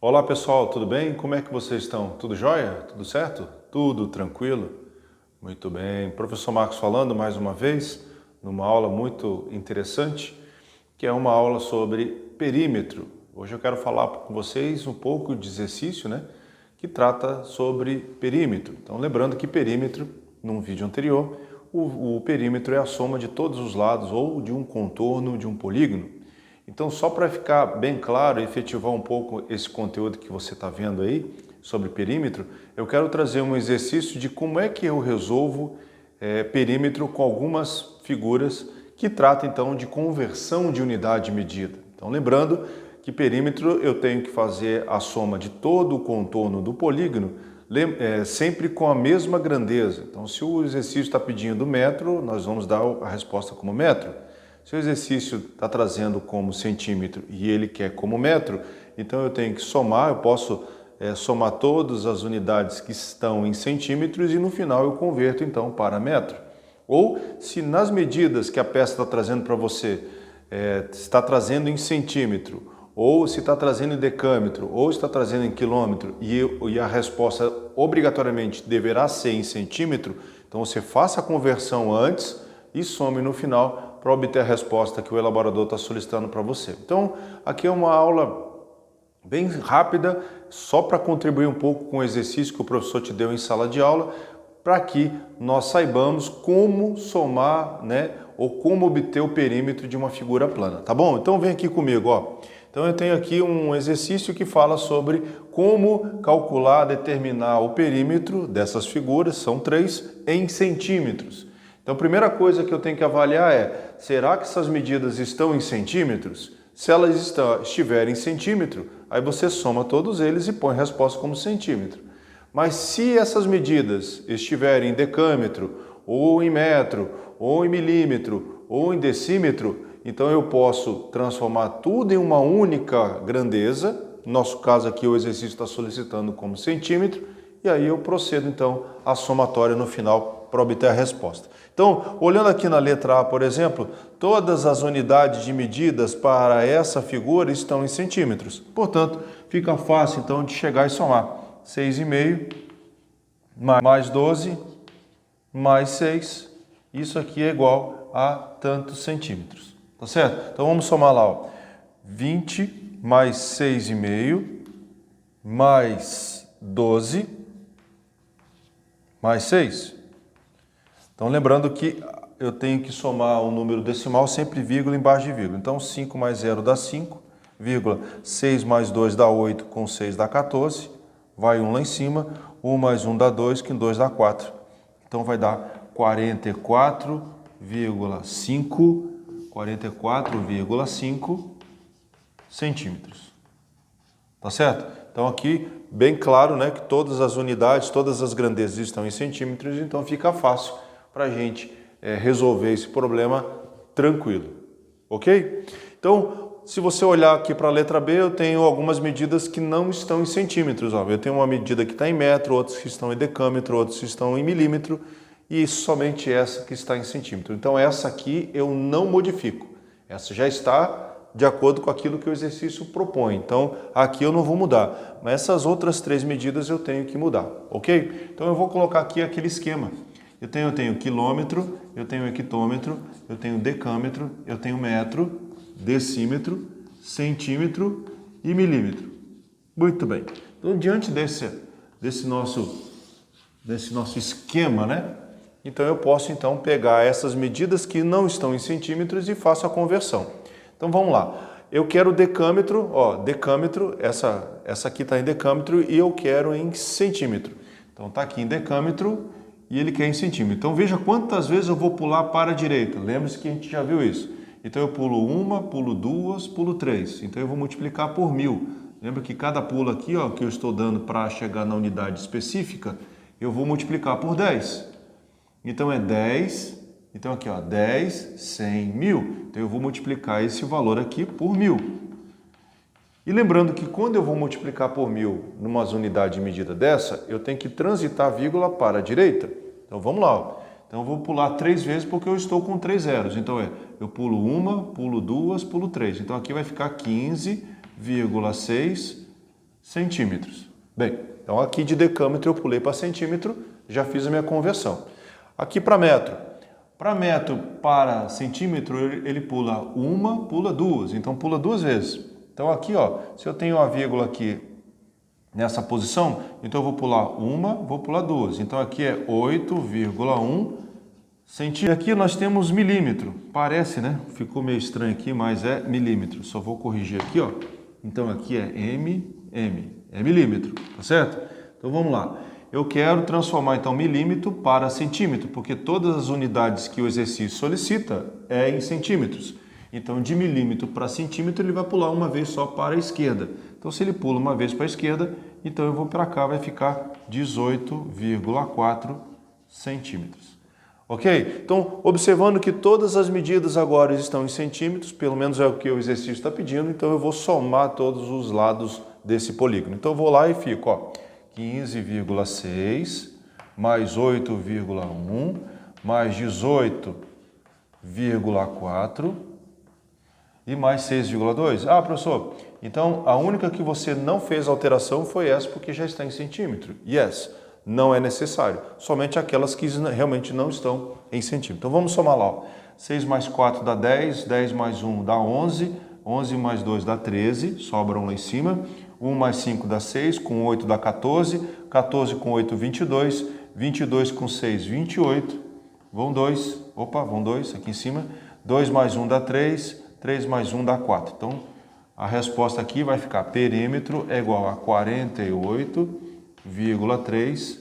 Olá pessoal, tudo bem? Como é que vocês estão? Tudo jóia? Tudo certo? Tudo tranquilo? Muito bem. Professor Marcos falando mais uma vez, numa aula muito interessante, que é uma aula sobre perímetro. Hoje eu quero falar com vocês um pouco de exercício, que trata sobre perímetro. Então lembrando que perímetro, num vídeo anterior, o perímetro é a soma de todos os lados ou de um contorno de um polígono. Então, só para ficar bem claro e efetivar um pouco esse conteúdo que você está vendo aí sobre perímetro, eu quero trazer um exercício de como é que eu resolvo perímetro com algumas figuras que tratam então de conversão de unidade de medida. Então, lembrando que perímetro eu tenho que fazer a soma de todo o contorno do polígono sempre com a mesma grandeza. Então, se o exercício está pedindo metro, nós vamos dar a resposta como metro. Se o exercício está trazendo como centímetro e ele quer como metro, então eu tenho que somar, eu posso somar todas as unidades que estão em centímetros e no final eu converto então para metro. Ou se nas medidas que a peça está trazendo para você, está trazendo em centímetro, ou se está trazendo em decâmetro, ou está trazendo em quilômetro e a resposta obrigatoriamente deverá ser em centímetro, então você faça a conversão antes e some no final para obter a resposta que o elaborador está solicitando para você. Então, aqui é uma aula bem rápida, só para contribuir um pouco com o exercício que o professor te deu em sala de aula, para que nós saibamos como somar, ou como obter o perímetro de uma figura plana, tá bom? Então, vem aqui comigo, ó. Então, eu tenho aqui um exercício que fala sobre como calcular, determinar o perímetro dessas figuras, são 3, em centímetros. Então, a primeira coisa que eu tenho que avaliar é, será que essas medidas estão em centímetros? Se elas estiverem em centímetro, aí você soma todos eles e põe a resposta como centímetro. Mas se essas medidas estiverem em decâmetro, ou em metro, ou em milímetro, ou em decímetro, então eu posso transformar tudo em uma única grandeza. No nosso caso aqui o exercício está solicitando como centímetro, e aí eu procedo então a somatória no final para obter a resposta. Então, olhando aqui na letra A, por exemplo, todas as unidades de medidas para essa figura estão em centímetros. Portanto, fica fácil então de chegar e somar. 6,5 mais 12 mais 6, isso aqui é igual a tantos centímetros. Tá certo? Então vamos somar lá, ó. 20 mais 6,5 mais 12 mais 6. Então, lembrando que eu tenho que somar um número decimal, sempre vírgula embaixo de vírgula. Então, 5 mais 0 dá 5, vírgula, 6 mais 2 dá 8, com 6 dá 14, vai 1 lá em cima, 1 mais 1 dá 2, que 2 dá 4. Então, vai dar 44,5 centímetros. Tá certo? Então, aqui, bem claro, que todas as unidades, todas as grandezas estão em centímetros, então fica fácil para a gente resolver esse problema tranquilo, ok? Então, se você olhar aqui para a letra B, eu tenho algumas medidas que não estão em centímetros. Ó. Eu tenho uma medida que está em metro, outras que estão em decâmetro, outras que estão em milímetro e somente essa que está em centímetro. Então, essa aqui eu não modifico. Essa já está de acordo com aquilo que o exercício propõe. Então, aqui eu não vou mudar. Mas essas outras 3 medidas eu tenho que mudar, ok? Então, eu vou colocar aqui aquele esquema. Eu tenho quilômetro, eu tenho hectômetro, eu tenho decâmetro, eu tenho metro, decímetro, centímetro e milímetro. Muito bem. Então, diante desse nosso esquema, então eu posso então pegar essas medidas que não estão em centímetros e faço a conversão. Então, vamos lá. Eu quero decâmetro, ó, decâmetro, essa aqui está em decâmetro e eu quero em centímetro. Então, está aqui em decâmetro e ele quer em centímetro. Então, veja quantas vezes eu vou pular para a direita. Lembre-se que a gente já viu isso. Então, eu pulo 1, pulo 2, pulo 3. Então, eu vou multiplicar por 1000. Lembra que cada pulo aqui, ó, que eu estou dando para chegar na unidade específica, eu vou multiplicar por 10. Então, é 10. Então, aqui, ó, 10, 100, 1000. Então, eu vou multiplicar esse valor aqui por 1000. E lembrando que quando eu vou multiplicar por 1000 numa unidade de medida dessa, eu tenho que transitar a vírgula para a direita. Então, vamos lá. Ó. Então, eu vou pular 3 vezes porque eu estou com 3 zeros. Então, eu pulo 1, pulo 2, pulo 3. Então, aqui vai ficar 15,6 centímetros. Bem, então aqui de decâmetro eu pulei para centímetro, já fiz a minha conversão. Aqui para metro. Para metro para centímetro, ele pula uma, pula duas. Então pula duas vezes. Então aqui, ó, se eu tenho uma vírgula aqui nessa posição, então eu vou pular uma, vou pular duas. Então aqui é 8,1 centímetro. Aqui nós temos milímetro. Parece, né? Ficou meio estranho aqui, mas é milímetro. Só vou corrigir aqui, ó. Então aqui é é milímetro, tá certo? Então vamos lá. Eu quero transformar então milímetro para centímetro, porque todas as unidades que o exercício solicita é em centímetros. Então de milímetro para centímetro ele vai pular uma vez só para a esquerda. Então se ele pula uma vez para a esquerda, então eu vou para cá, vai ficar 18,4 centímetros. Ok? Então, observando que todas as medidas agora estão em centímetros, pelo menos é o que o exercício está pedindo, então eu vou somar todos os lados desse polígono. Então eu vou lá e fico, ó, 15,6 mais 8,1 mais 18,4 e mais 6,2. Ah, professor, então a única que você não fez alteração foi essa porque já está em centímetro. Yes, não é necessário. Somente aquelas que realmente não estão em centímetro. Então vamos somar lá. Ó. 6 mais 4 dá 10, 10 mais 1 dá 11, 11 mais 2 dá 13, sobram lá em cima. 1 mais 5 dá 6, com 8 dá 14, 14 com 8, 22, 22 com 6, 28, vão 2, vão 2 aqui em cima, 2 mais 1 dá 3, 3 mais 1 dá 4. Então, a resposta aqui vai ficar perímetro é igual a 48,3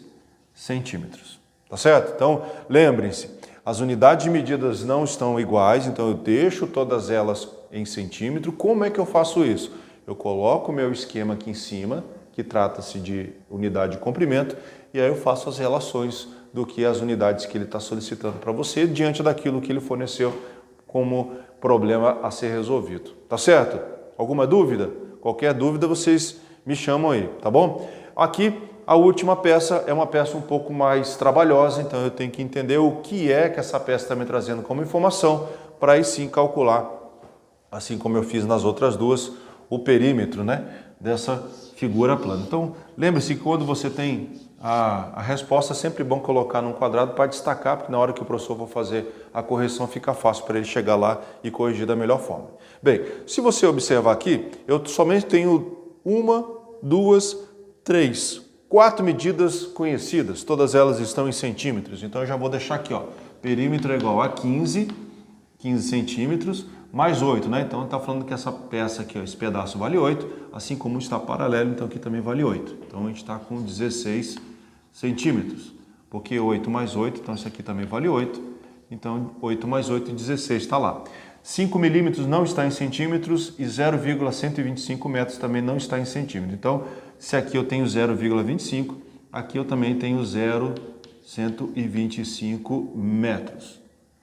centímetros. Tá certo? Então, lembrem-se, as unidades de medidas não estão iguais, então eu deixo todas elas em centímetro. Como é que eu faço isso? Eu coloco o meu esquema aqui em cima, que trata-se de unidade de comprimento, e aí eu faço as relações do que as unidades que ele está solicitando para você, diante daquilo que ele forneceu como problema a ser resolvido. Tá certo? Alguma dúvida? Qualquer dúvida vocês me chamam aí, tá bom? Aqui a última peça é uma peça um pouco mais trabalhosa, então eu tenho que entender o que é que essa peça está me trazendo como informação, para aí sim calcular, assim como eu fiz nas outras duas, o perímetro, né, dessa figura plana. Então, lembre-se que quando você tem a resposta, é sempre bom colocar num quadrado para destacar, porque na hora que o professor for fazer a correção, fica fácil para ele chegar lá e corrigir da melhor forma. Bem, se você observar aqui, eu somente tenho uma, duas, três, 4 medidas conhecidas, todas elas estão em centímetros, então eu já vou deixar aqui, ó, perímetro é igual a 15 centímetros, mais 8, né? Então está falando que essa peça aqui, ó, esse pedaço vale 8, assim como está paralelo, então aqui também vale 8. Então a gente está com 16 centímetros, porque 8 mais 8, então isso aqui também vale 8. Então 8 mais 8, 16 está lá. 5 milímetros não está em centímetros e 0,125 metros também não está em centímetros. Então, se aqui eu tenho 0,25, aqui eu também tenho 0,125 metros.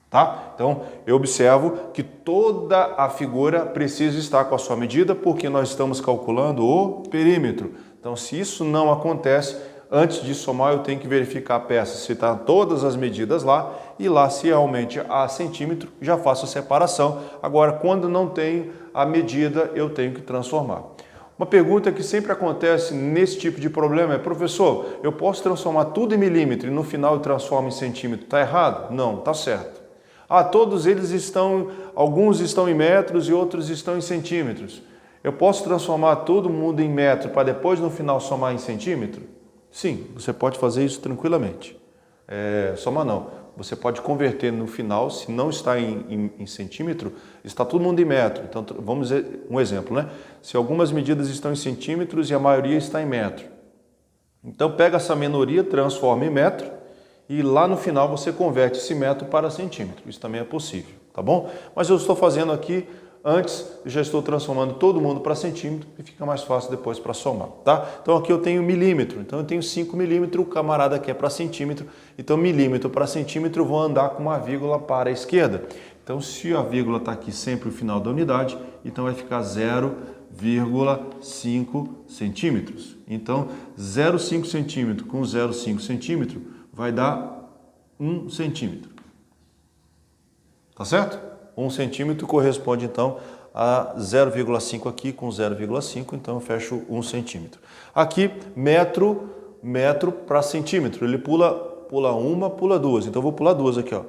Tá? Então, eu observo que toda a figura precisa estar com a sua medida, porque nós estamos calculando o perímetro. Então, se isso não acontece, antes de somar, eu tenho que verificar a peça, se está todas as medidas lá, e lá, se realmente há centímetro, já faço a separação. Agora, quando não tenho a medida, eu tenho que transformar. Uma pergunta que sempre acontece nesse tipo de problema é: professor, eu posso transformar tudo em milímetro e no final eu transformo em centímetro? Está errado? Não, está certo. Ah, todos eles estão, alguns estão em metros e outros estão em centímetros. Eu posso transformar todo mundo em metro para depois no final somar em centímetro? Sim, você pode fazer isso tranquilamente. Somar não. Você pode converter no final, se não está em centímetro, está todo mundo em metro. Então, vamos ver um exemplo, né? Se algumas medidas estão em centímetros e a maioria está em metro. Então, pega essa minoria, transforma em metro, e lá no final você converte esse metro para centímetro. Isso também é possível, tá bom? Mas eu estou fazendo aqui, antes já estou transformando todo mundo para centímetro e fica mais fácil depois para somar, tá? Então aqui eu tenho milímetro, então eu tenho 5 milímetros, o camarada aqui é para centímetro, então milímetro para centímetro eu vou andar com uma vírgula para a esquerda. Então se a vírgula está aqui sempre no final da unidade, então vai ficar 0,5 centímetros. Então 0,5 centímetro com 0,5 centímetro vai dar 1 centímetro. Tá certo? 1 centímetro corresponde então a 0,5 aqui com 0,5, então eu fecho 1 centímetro. Aqui, metro para centímetro, ele pula uma, pula duas, então eu vou pular duas aqui, ó.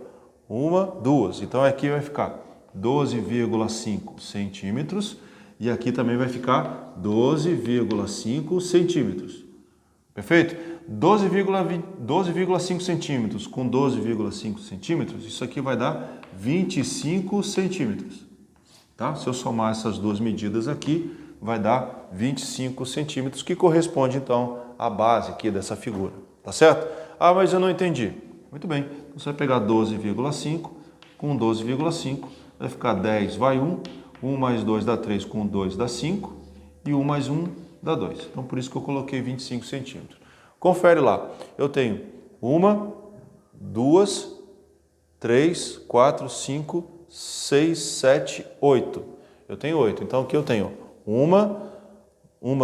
Uma, duas, então aqui vai ficar 12,5 centímetros e aqui também vai ficar 12,5 centímetros. Perfeito? 12,5 centímetros com 12,5 centímetros, isso aqui vai dar 25 centímetros. Tá? Se eu somar essas duas medidas aqui, vai dar 25 centímetros, que corresponde então à base aqui dessa figura. Tá certo? Ah, mas eu não entendi. Muito bem, então você vai pegar 12,5 com 12,5, vai ficar 10, vai 1, 1 mais 2 dá 3, com 2 dá 5, e 1 mais 1 dá 2. Então, por isso que eu coloquei 25 centímetros. Confere lá, eu tenho 1, 2, 3, 4, 5, 6, 7, 8. Eu tenho 8, então aqui eu tenho 1,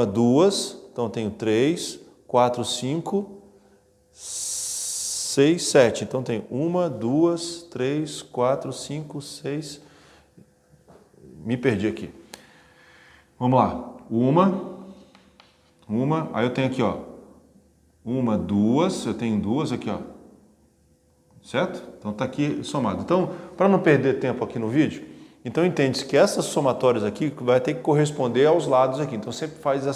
2, então eu tenho 3, 4, 5, 6, 7. Então tem 1, 2, 3, 4, 5, 6. Me perdi aqui. Vamos lá. Uma. Aí eu tenho aqui, ó. 1, 2. Eu tenho duas aqui, ó. Certo? Então tá aqui somado. Então, para não perder tempo aqui no vídeo, então entende-se que essas somatórias aqui vai ter que corresponder aos lados aqui. Então sempre faz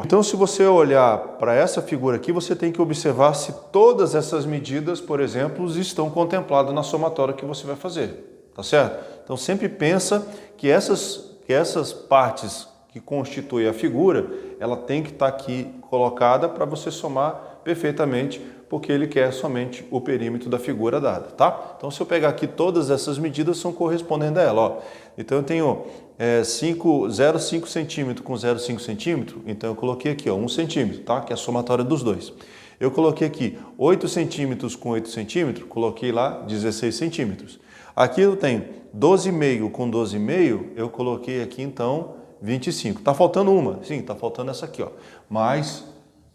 Então, se você olhar para essa figura aqui, você tem que observar se todas essas medidas, por exemplo, estão contempladas na somatória que você vai fazer, tá certo? Então, sempre pensa que essas partes que constituem a figura, ela tem que estar aqui colocada para você somar perfeitamente, porque ele quer somente o perímetro da figura dada, tá? Então, se eu pegar aqui todas essas medidas, são correspondendo a ela, ó. Então, eu tenho 0,5 centímetro com 0,5 centímetro, então eu coloquei aqui, ó, 1 centímetro, tá? Que é a somatória dos dois. Eu coloquei aqui 8 centímetros com 8 centímetros, coloquei lá 16 centímetros. Aqui eu tenho 12,5 com 12,5, eu coloquei aqui, então, 25. Tá faltando uma, sim, tá faltando essa aqui, ó, mais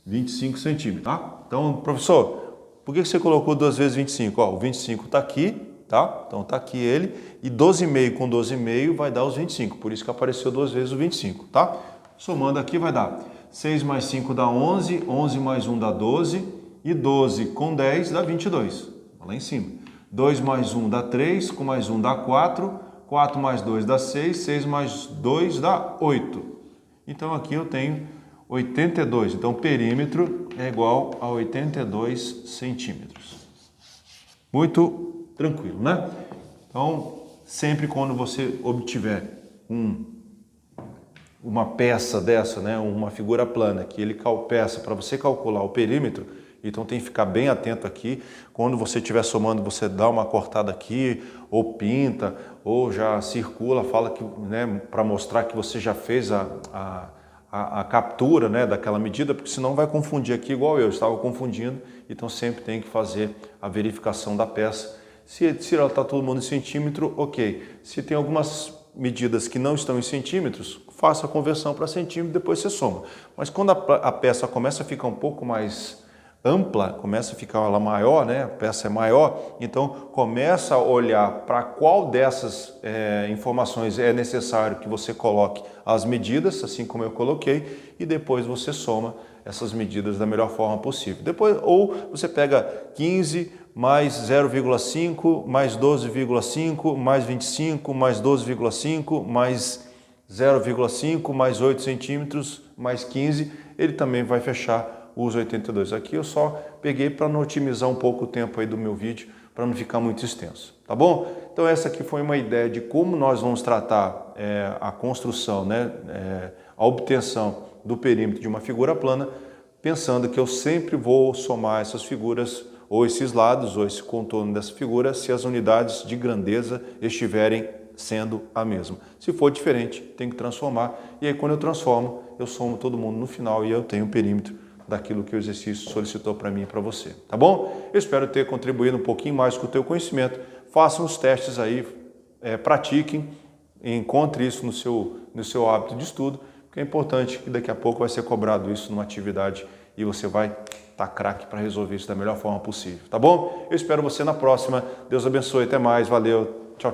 25 centímetros, tá? Então, professor, por que você colocou 2 vezes 25? Ó, o 25 tá aqui, tá? Então tá aqui ele, e 12,5 com 12,5 vai dar os 25, por isso que apareceu 2 vezes o 25, tá? Somando aqui vai dar 6 mais 5 dá 11, 11 mais 1 dá 12, e 12 com 10 dá 22, lá em cima. 2 mais 1 dá 3, com mais 1 dá 4, 4 mais 2 dá 6, 6 mais 2 dá 8. Então aqui eu tenho 82, então o perímetro é igual a 82 centímetros. Muito tranquilo, né? Então, sempre quando você obtiver uma peça dessa, né, uma figura plana, que ele peça para você calcular o perímetro, então tem que ficar bem atento aqui. Quando você estiver somando, você dá uma cortada aqui, ou pinta, ou já circula, fala que, né, para mostrar que você já fez a captura, né, daquela medida, porque senão vai confundir aqui igual eu estava confundindo. Então sempre tem que fazer a verificação da peça. Se ela está todo mundo em centímetro, ok. Se tem algumas medidas que não estão em centímetros, faça a conversão para centímetro, depois você soma. Mas quando a peça começa a ficar um pouco mais ampla, começa a ficar ela maior, né? A peça é maior, então começa a olhar para qual dessas informações é necessário que você coloque as medidas, assim como eu coloquei, e depois você soma essas medidas da melhor forma possível. Depois, ou você pega 15 mais 0,5, mais 12,5, mais 25, mais 12,5, mais 0,5, mais 8 centímetros, mais 15, ele também vai fechar os 82. Aqui eu só peguei para não otimizar um pouco o tempo aí do meu vídeo, para não ficar muito extenso, tá bom? Então essa aqui foi uma ideia de como nós vamos tratar a construção, né, a obtenção do perímetro de uma figura plana, pensando que eu sempre vou somar essas figuras, ou esses lados, ou esse contorno dessa figura, se as unidades de grandeza estiverem sendo a mesma. Se for diferente, tem que transformar, e aí quando eu transformo, eu somo todo mundo no final e eu tenho o perímetro daquilo que o exercício solicitou para mim e para você, tá bom? Eu espero ter contribuído um pouquinho mais com o teu conhecimento. Façam os testes aí, pratiquem, encontre isso no seu hábito de estudo, porque é importante que daqui a pouco vai ser cobrado isso numa atividade e você vai estar craque para resolver isso da melhor forma possível, tá bom? Eu espero você na próxima. Deus abençoe, até mais, valeu!